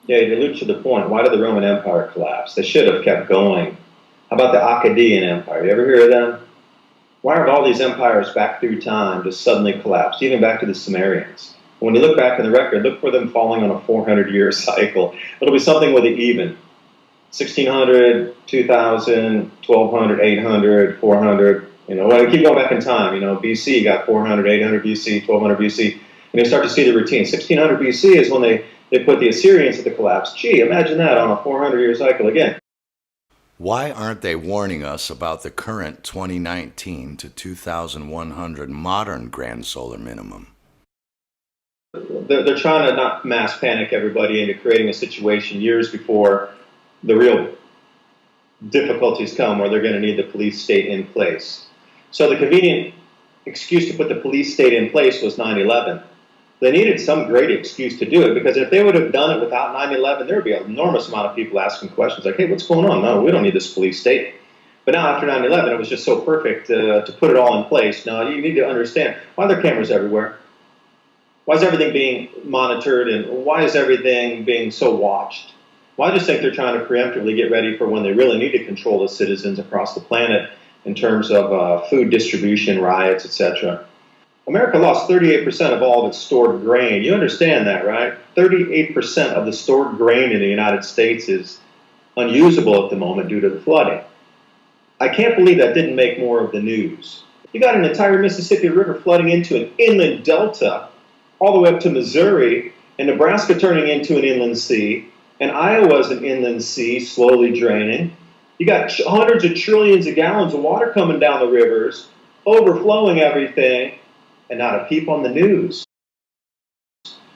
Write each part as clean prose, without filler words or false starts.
Yeah, you allude to the point. Why did the Roman Empire collapse? They should have kept going. How about the Akkadian Empire? You ever hear of them? Why have all these empires back through time just suddenly collapsed, even back to the Sumerians? When you look back in the record, look for them falling on a 400-year cycle. It'll be something with it even. 1600, 2000, 1200, 800, 400. You know, when I keep going back in time, you know, BC, you got 400, 800 BC, 1200 BC. And you start to see the routine. 1600 BC is when they put the Assyrians at the collapse. Gee, imagine that on a 400-year cycle again. Why aren't they warning us about the current 2019 to 2100 modern grand solar minimum? They're trying to not mass panic everybody into creating a situation years before the real difficulties come where they're going to need the police state in place. So the convenient excuse to put the police state in place was 9/11. They needed some great excuse to do it, because if they would have done it without 9/11, there would be an enormous amount of people asking questions like, hey, what's going on? No, we don't need this police state. But now after 9/11, it was just so perfect to put it all in place. Now you need to understand, why are there cameras everywhere? Why is everything being monitored, and why is everything being so watched? Well, I just think they're trying to preemptively get ready for when they really need to control the citizens across the planet in terms of food distribution, riots, etc. America lost 38% of all of its stored grain. You understand that, right? 38% of the stored grain in the United States is unusable at the moment due to the flooding. I can't believe that didn't make more of the news. You got an entire Mississippi River flooding into an inland delta all the way up to Missouri, and Nebraska turning into an inland sea, and Iowa's an inland sea slowly draining. You got hundreds of trillions of gallons of water coming down the rivers, overflowing everything, and not a peep on the news.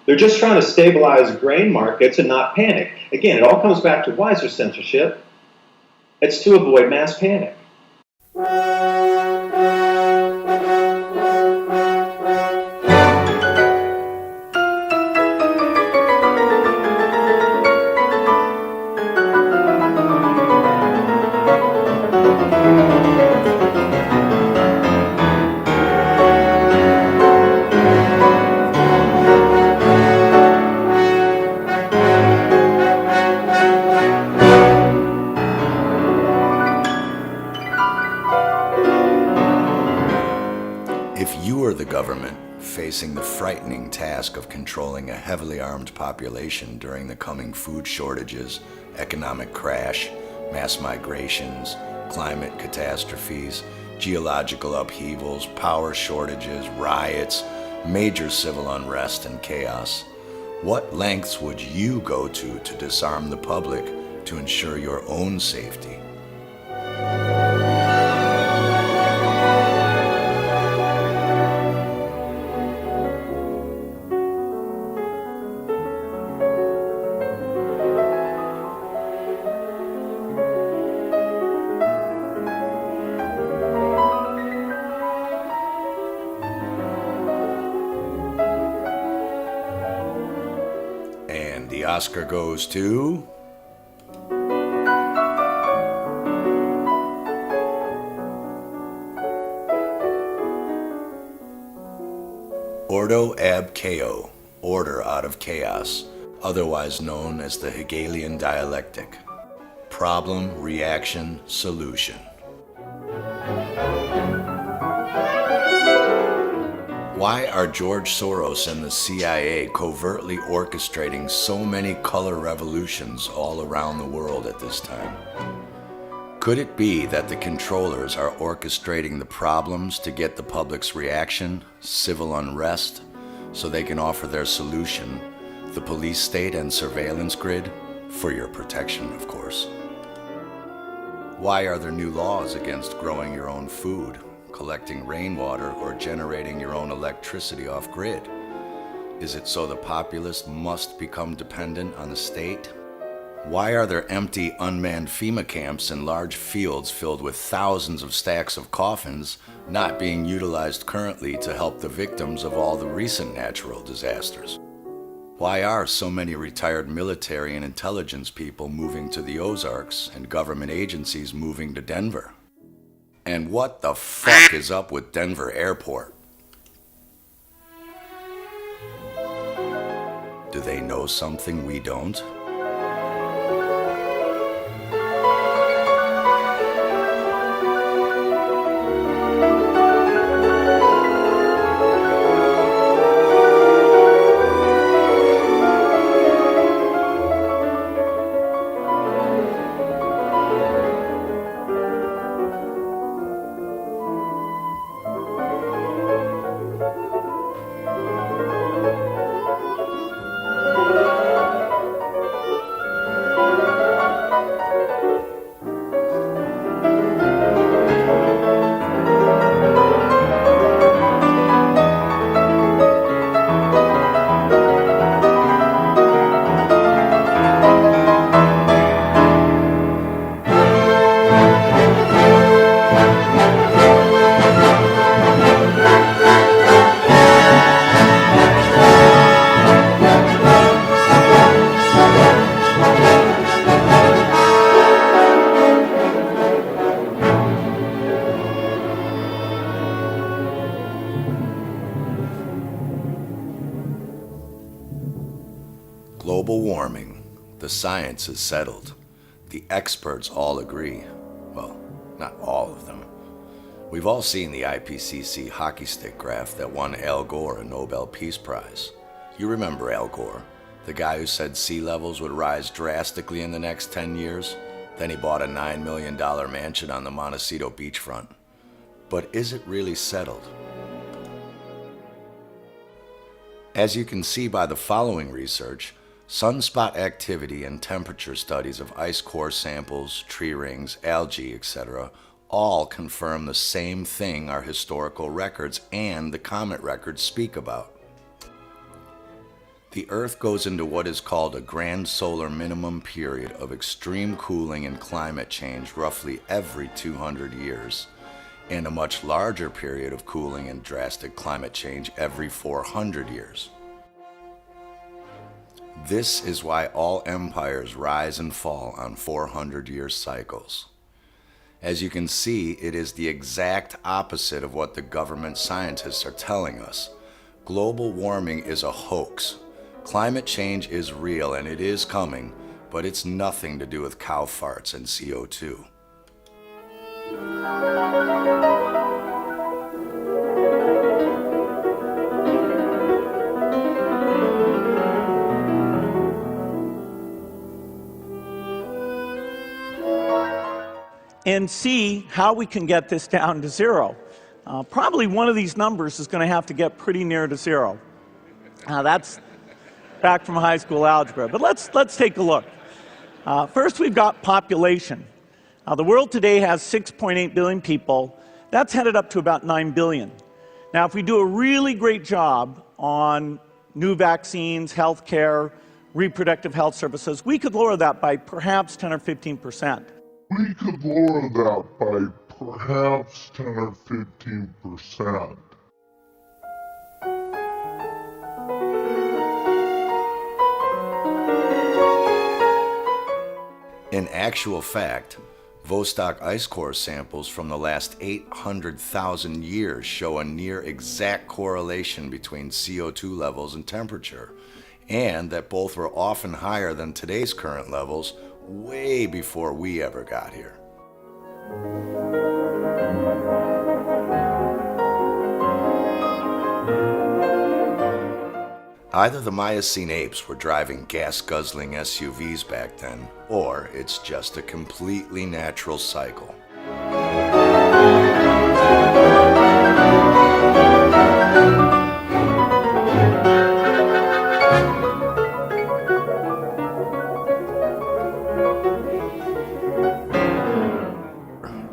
They're just trying to stabilize grain markets and not panic. Again, it all comes back to, why is there censorship? It's to avoid mass panic. Facing the frightening task of controlling a heavily armed population during the coming food shortages, economic crash, mass migrations, climate catastrophes, geological upheavals, power shortages, riots, major civil unrest and chaos. What lengths would you go to disarm the public to ensure your own safety? The Oscar goes to... Ordo ab chao, order out of chaos, otherwise known as the Hegelian dialectic. Problem, reaction, solution. Why are George Soros and the CIA covertly orchestrating so many color revolutions all around the world at this time? Could it be that the controllers are orchestrating the problems to get the public's reaction, civil unrest, so they can offer their solution, the police state and surveillance grid, for your protection, of course? Why are there new laws against growing your own food, collecting rainwater, or generating your own electricity off-grid? Is it so the populace must become dependent on the state? Why are there empty, unmanned FEMA camps and large fields filled with thousands of stacks of coffins not being utilized currently to help the victims of all the recent natural disasters? Why are so many retired military and intelligence people moving to the Ozarks and government agencies moving to Denver? And what the fuck is up with Denver Airport? Do they know something we don't? Global warming. The science is settled. The experts all agree. Well, not all of them. We've all seen the IPCC hockey stick graph that won Al Gore a Nobel Peace Prize. You remember Al Gore, the guy who said sea levels would rise drastically in the next 10 years? Then he bought a $9 million mansion on the Montecito beachfront. But is it really settled? As you can see by the following research, sunspot activity and temperature studies of ice core samples, tree rings, algae, etc., all confirm the same thing our historical records and the comet records speak about. The Earth goes into what is called a grand solar minimum period of extreme cooling and climate change roughly every 200 years, and a much larger period of cooling and drastic climate change every 400 years. This is why all empires rise and fall on 400-year cycles. As you can see, it is the exact opposite of what the government scientists are telling us. Global warming is a hoax. Climate change is real and it is coming, but it's nothing to do with cow farts and CO2. And see how we can get this down to zero. Probably one of these numbers is going to have to get pretty near to zero. That's back from high school algebra. But let's take a look. First, we've got population. The world today has 6.8 billion people. That's headed up to about 9 billion. Now, if we do a really great job on new vaccines, healthcare, reproductive health services, we could lower that by perhaps 10 or 15%. We could lower that by perhaps 10 or 15%. In actual fact, Vostok ice core samples from the last 800,000 years show a near exact correlation between CO2 levels and temperature, and that both were often higher than today's current levels way before we ever got here. Either the Miocene apes were driving gas-guzzling SUVs back then, or it's just a completely natural cycle.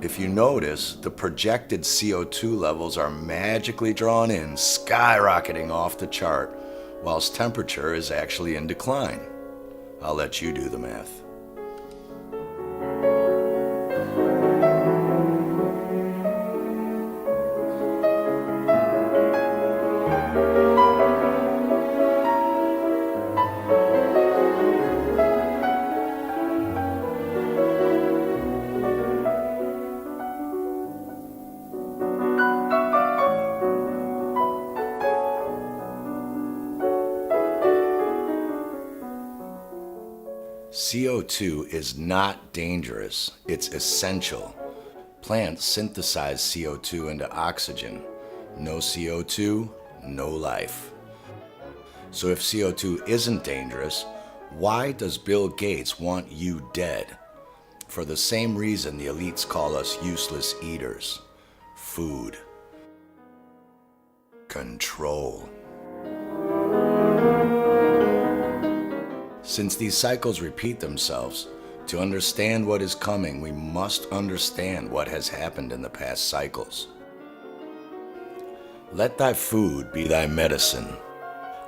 If you notice, the projected CO2 levels are magically drawn in, skyrocketing off the chart, whilst temperature is actually in decline. I'll let you do the math. CO2 is not dangerous, it's essential. Plants synthesize CO2 into oxygen. No CO2, no life. So if CO2 isn't dangerous, why does Bill Gates want you dead? For the same reason the elites call us useless eaters. Food. Control. Since these cycles repeat themselves, to understand what is coming, we must understand what has happened in the past cycles. Let thy food be thy medicine.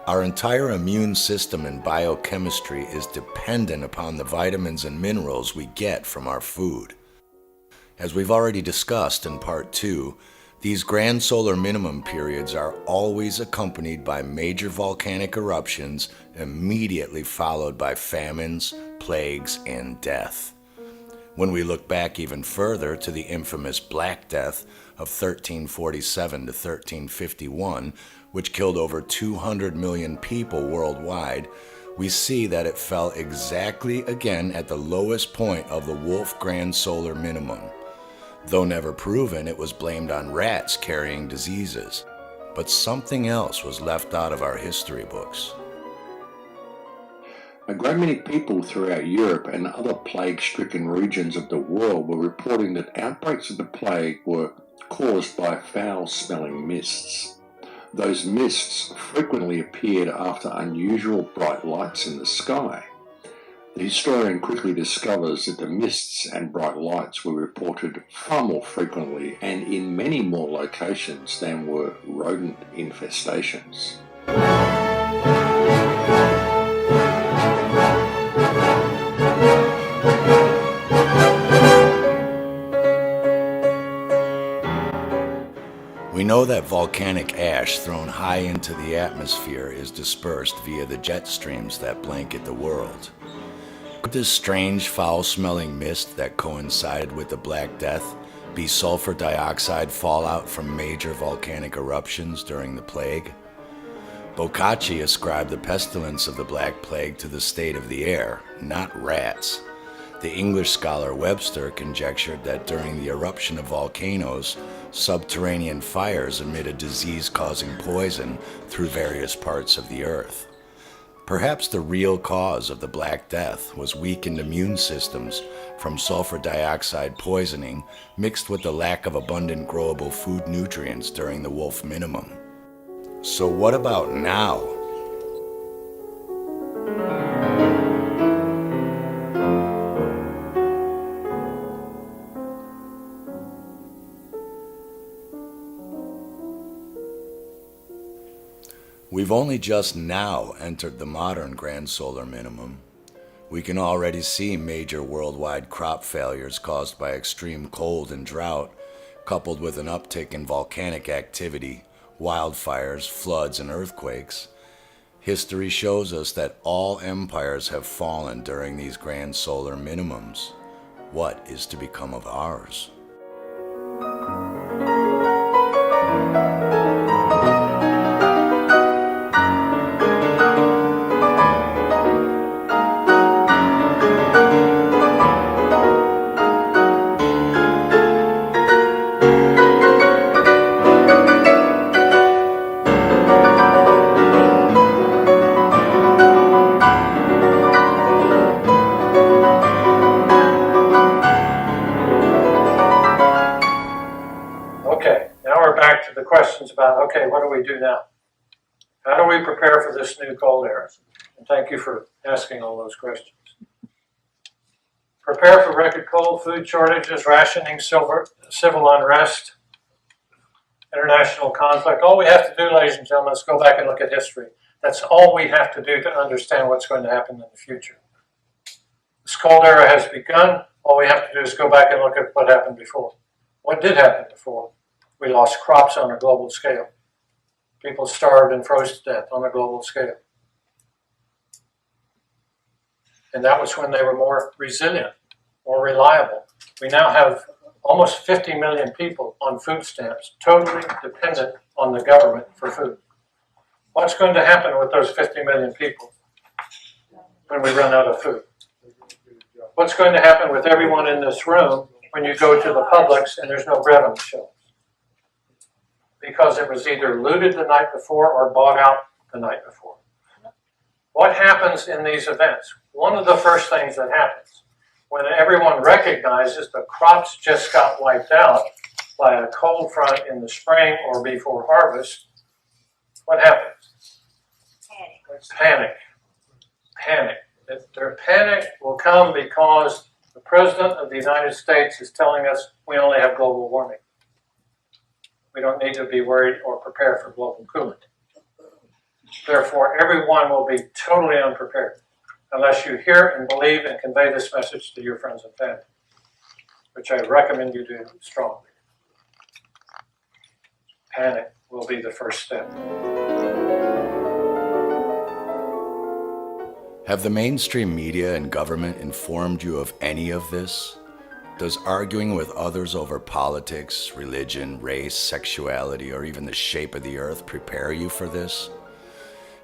Our entire immune system and biochemistry is dependent upon the vitamins and minerals we get from our food. As we've already discussed in part 2, these grand solar minimum periods are always accompanied by major volcanic eruptions, immediately followed by famines, plagues, and death. When we look back even further to the infamous Black Death of 1347 to 1351, which killed over 200 million people worldwide, we see that it fell exactly again at the lowest point of the Wolf Grand Solar Minimum. Though never proven, it was blamed on rats carrying diseases. But something else was left out of our history books. A great many people throughout Europe and other plague-stricken regions of the world were reporting that outbreaks of the plague were caused by foul-smelling mists. Those mists frequently appeared after unusual bright lights in the sky. The historian quickly discovers that the mists and bright lights were reported far more frequently and in many more locations than were rodent infestations. We know that volcanic ash thrown high into the atmosphere is dispersed via the jet streams that blanket the world. Could this strange foul-smelling mist that coincided with the Black Death be sulfur dioxide fallout from major volcanic eruptions during the plague? Boccaccio ascribed the pestilence of the Black Plague to the state of the air, not rats. The English scholar Webster conjectured that during the eruption of volcanoes, subterranean fires emitted disease-causing poison through various parts of the earth. Perhaps the real cause of the Black Death was weakened immune systems from sulfur dioxide poisoning mixed with the lack of abundant growable food nutrients during the Wolf Minimum. So what about now? We've only just now entered the modern Grand Solar Minimum. We can already see major worldwide crop failures caused by extreme cold and drought, coupled with an uptick in volcanic activity, wildfires, floods, and earthquakes. History shows us that all empires have fallen during these Grand Solar Minimums. What is to become of ours? Questions about, okay, what do we do now? How do we prepare for this new cold era? And thank you for asking all those questions. Prepare for record cold, food shortages, rationing, civil unrest, international conflict. All we have to do, ladies and gentlemen, is go back and look at history. That's all we have to do to understand what's going to happen in the future. This cold era has begun. All we have to do is go back and look at what happened before. What did happen before? We lost crops on a global scale. People starved and froze to death on a global scale. And that was when they were more resilient, more reliable. We now have almost 50 million people on food stamps, totally dependent on the government for food. What's going to happen with those 50 million people when we run out of food? What's going to happen with everyone in this room when you go to the Publix and there's no bread on the shelf? Because it was either looted the night before or bought out the night before. What happens in these events? One of the first things that happens when everyone recognizes the crops just got wiped out by a cold front in the spring or before harvest, what happens? Panic. Panic. Their panic will come because the President of the United States is telling us we only have global warming. We don't need to be worried or prepare for global cooling. Therefore, everyone will be totally unprepared unless you hear and believe and convey this message to your friends and family, which I recommend you do strongly. Panic will be the first step. Have the mainstream media and government informed you of any of this? Does arguing with others over politics, religion, race, sexuality, or even the shape of the earth prepare you for this?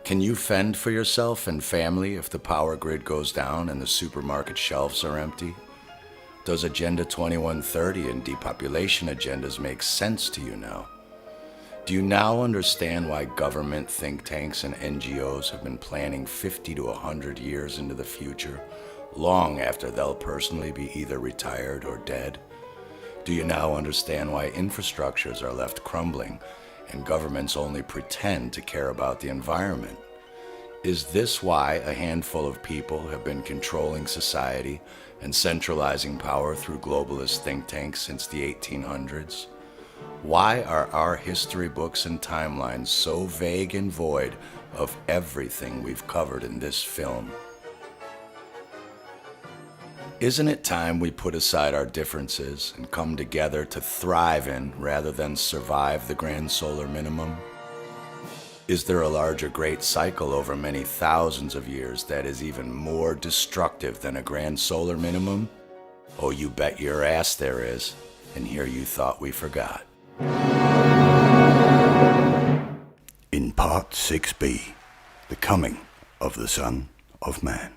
Can you fend for yourself and family if the power grid goes down and the supermarket shelves are empty? Does Agenda 2130 and depopulation agendas make sense to you now? Do you now understand why government think tanks and NGOs have been planning 50 to 100 years into the future, long after they'll personally be either retired or dead? Do you now understand why infrastructures are left crumbling and governments only pretend to care about the environment? Is this why a handful of people have been controlling society and centralizing power through globalist think tanks since the 1800s? Why are our history books and timelines so vague and void of everything we've covered in this film? Isn't it time we put aside our differences and come together to thrive in rather than survive the grand solar minimum? Is there a larger great cycle over many thousands of years that is even more destructive than a grand solar minimum? Oh, you bet your ass there is, and here you thought we forgot. In Part 6b, The Coming of the Son of Man.